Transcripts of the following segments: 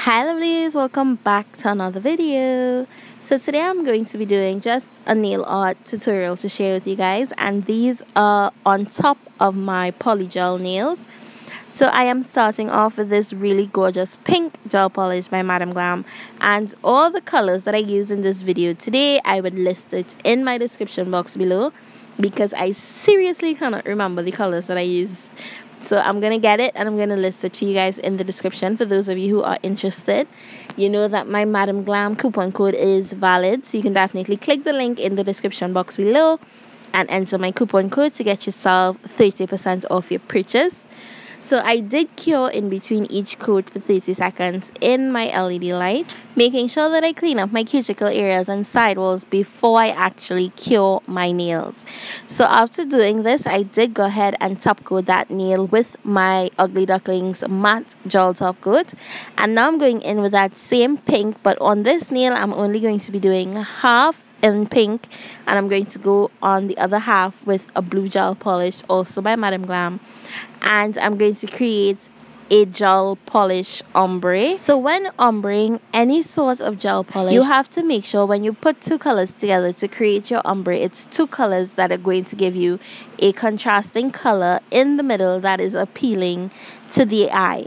Hi lovelies, welcome back to another video. So today I'm going to be doing just a nail art tutorial to share with you guys, and these are on top of my Polygel nails. So I am starting off with this really gorgeous pink gel polish by MadamGlam, and all the colors that I use in this video today I would list it in my description box below because I seriously cannot remember the colors that I used. So I'm going to get it and I'm going to list it for you guys in the description for those of you who are interested. You know that my MadamGlam coupon code is valid, so you can definitely click the link in the description box below and enter my coupon code to get yourself 30% off your purchase. So I did cure in between each coat for 30 seconds in my LED light, making sure that I clean up my cuticle areas and sidewalls before I actually cure my nails. So after doing this, I did go ahead and top coat that nail with my Ugly Ducklings matte gel top coat. And now I'm going in with that same pink, but on this nail I'm only going to be doing half in pink, and I'm going to go on the other half with a blue gel polish also by MadamGlam, and I'm going to create a gel polish ombre. So when ombreing any sort of gel polish, you have to make sure when you put two colors together to create your ombre, it's two colors that are going to give you a contrasting color in the middle that is appealing to the eye.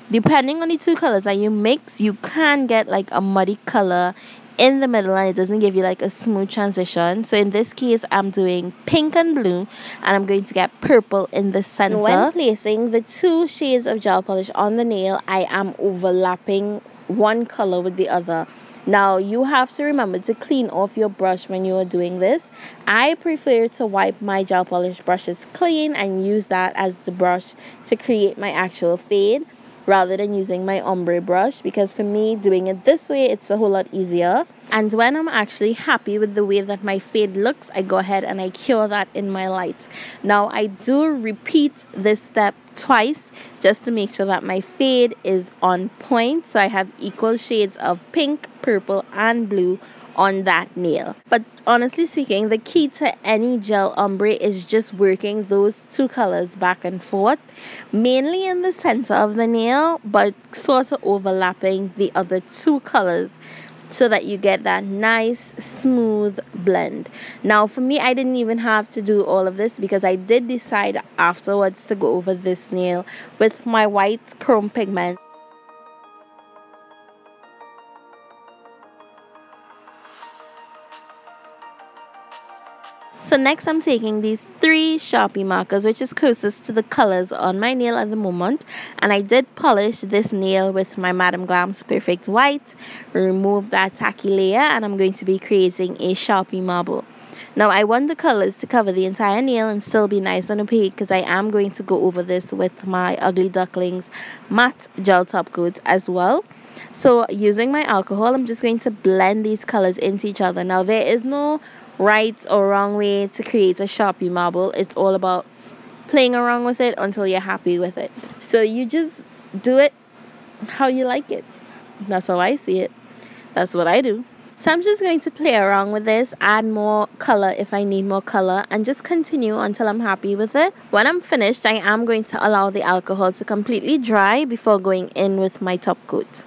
Depending on the two colors that you mix, you can get like a muddy color in the middle and it doesn't give you like a smooth transition. So in this case I'm doing pink and blue, and I'm going to get purple in the center. When placing the two shades of gel polish on the nail, I am overlapping one color with the other. Now you have to remember to clean off your brush when you are doing this. I prefer to wipe my gel polish brushes clean and use that as the brush to create my actual fade, rather than using my ombre brush, because for me doing it this way it's a whole lot easier. And when I'm actually happy with the way that my fade looks, I go ahead and I cure that in my light. Now I do repeat this step twice just to make sure that my fade is on point, so I have equal shades of pink, purple and blue on that nail. But honestly speaking, the key to any gel ombre is just working those two colors back and forth, mainly in the center of the nail, but sort of overlapping the other two colors so that you get that nice smooth blend. Now for me, I didn't even have to do all of this because I did decide afterwards to go over this nail with my white chrome pigment. So next I'm taking these three Sharpie markers, which is closest to the colors on my nail at the moment, and I did polish this nail with my MadamGlam's Perfect White, remove that tacky layer, and I'm going to be creating a Sharpie marble. Now I want the colors to cover the entire nail and still be nice and opaque because I am going to go over this with my Ugly Ducklings matte gel top coat as well. So using my alcohol, I'm just going to blend these colors into each other. Now there is no right or wrong way to create a Sharpie marble. It's all about playing around with it until you're happy with it. So you just do it how you like it. That's how I see it. That's what I do. So I'm just going to play around with this, add more color if I need more color, and just continue until I'm happy with it. When I'm finished, I am going to allow the alcohol to completely dry before going in with my top coat.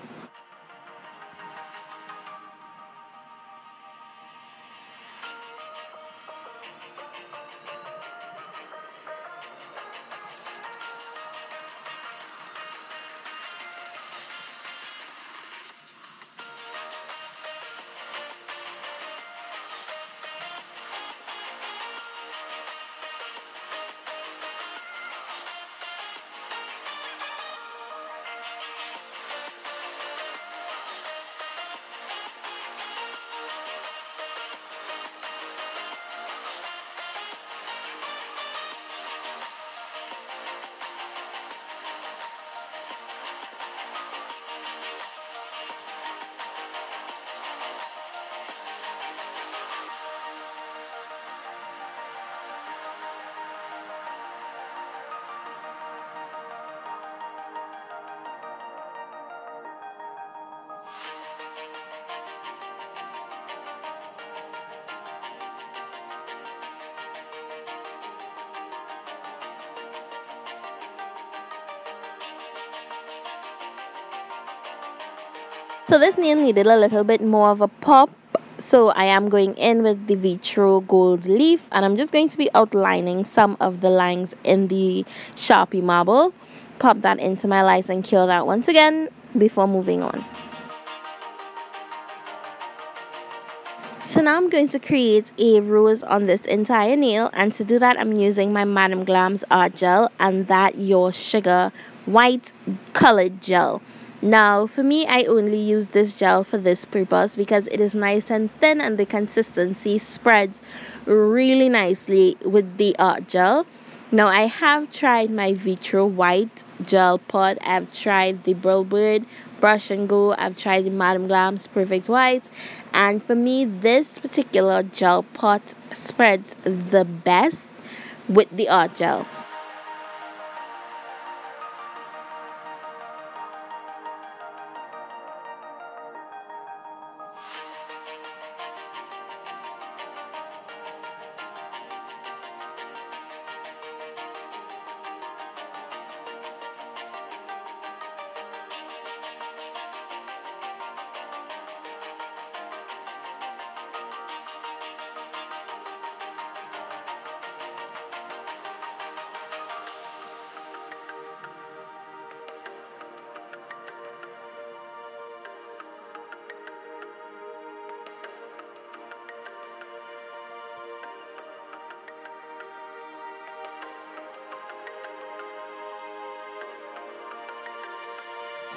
So this nail needed a little bit more of a pop. So I am going in with the Vitro Gold Leaf, and I'm just going to be outlining some of the lines in the Sharpie marble. Pop that into my lights and cure that once again before moving on. So now I'm going to create a rose on this entire nail, and to do that I'm using my MadamGlam's art gel and that Your Sugar white colored gel. Now for me, I only use this gel for this purpose because it is nice and thin and the consistency spreads really nicely with the art gel. Now I have tried my Vitro white gel pot, I've tried the Bird Brush and Go, I've tried the MadamGlam's Perfect White, and for me this particular gel pot spreads the best with the art gel.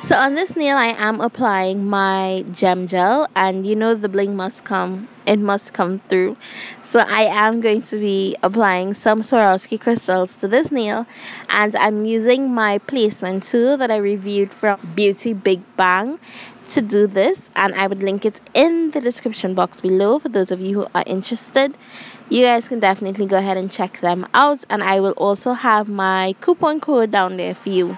So on this nail I am applying my gem gel, and you know the bling must come, it must come through. So I am going to be applying some Swarovski crystals to this nail, and I'm using my placement tool that I reviewed from Beauty Big Bang to do this, and I would link it in the description box below for those of you who are interested. You guys can definitely go ahead and check them out, and I will also have my coupon code down there for you.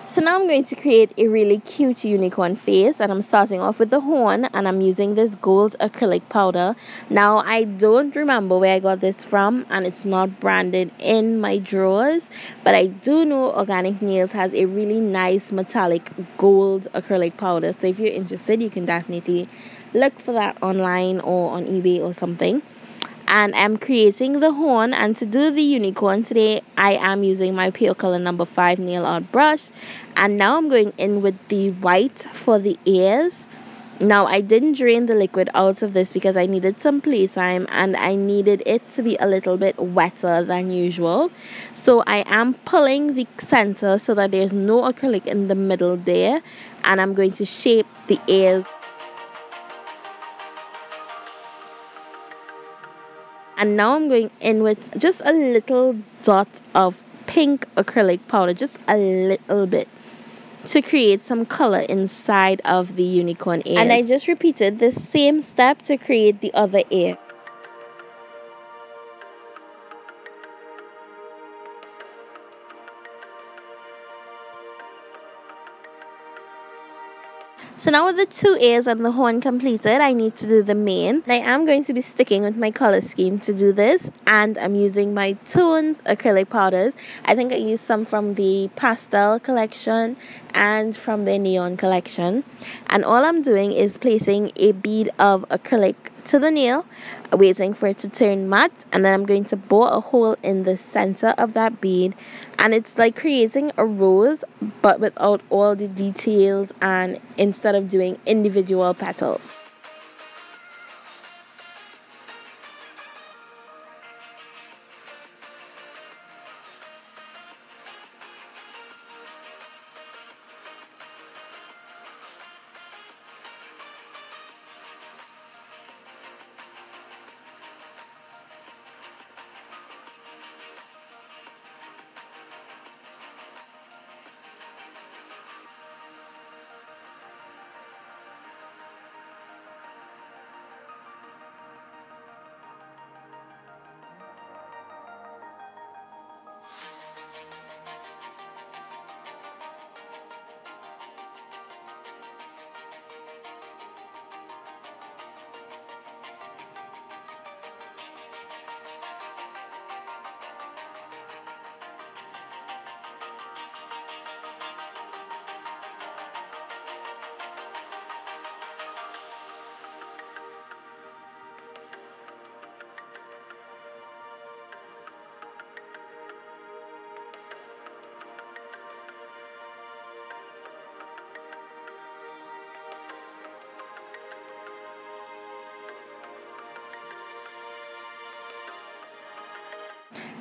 So now I'm going to create a really cute unicorn face, and I'm starting off with the horn, and I'm using this gold acrylic powder. Now I don't remember where I got this from, and it's not branded in my drawers, but I do know Organic Nails has a really nice metallic gold acrylic powder. So if you're interested, you can definitely look for that online or on eBay or something. And I'm creating the horn, and to do the unicorn today I am using my Pure Color number 5 nail art brush, and now I'm going in with the white for the ears. Now I didn't drain the liquid out of this because I needed some playtime and I needed it to be a little bit wetter than usual. So I am pulling the center so that there's no acrylic in the middle there, and I'm going to shape the ears. And now I'm going in with just a little dot of pink acrylic powder, just a little bit, to create some color inside of the unicorn ears. And I just repeated the same step to create the other ear. So now with the 2 ears and the horn completed, I need to do the mane. I am going to be sticking with my color scheme to do this, and I'm using my Tones acrylic powders. I think I used some from the pastel collection and from the neon collection. And all I'm doing is placing a bead of acrylic to the nail, waiting for it to turn matte, and then I'm going to bore a hole in the center of that bead, and it's like creating a rose but without all the details, and instead of doing individual petals.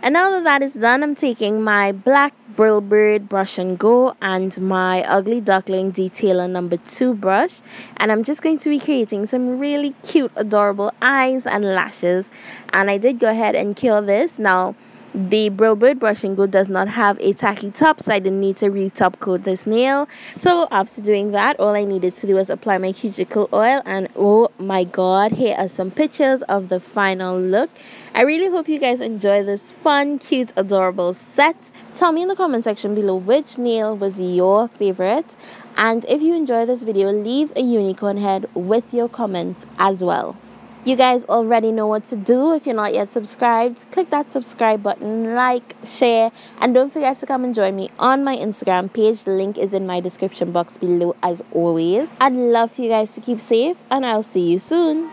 And now that that is done, I'm taking my black Brill Bird brush and go and my Ugly Duckling Detailer #2 brush, and I'm just going to be creating some really cute, adorable eyes and lashes. And I did go ahead and cure this. Now, the Brill Bird brush and go does not have a tacky top, so I didn't need to re-top coat this nail. So after doing that, all I needed to do was apply my cuticle oil, and oh my god, here are some pictures of the final look. I really hope you guys enjoy this fun, cute, adorable set. Tell me in the comment section below which nail was your favorite, and if you enjoy this video, leave a unicorn head with your comments as well. You guys already know what to do. If you're not yet subscribed, click that subscribe button, like, share, and don't forget to come and join me on my Instagram page. The link is in my description box below as always. I'd love for you guys to keep safe, and I'll see you soon.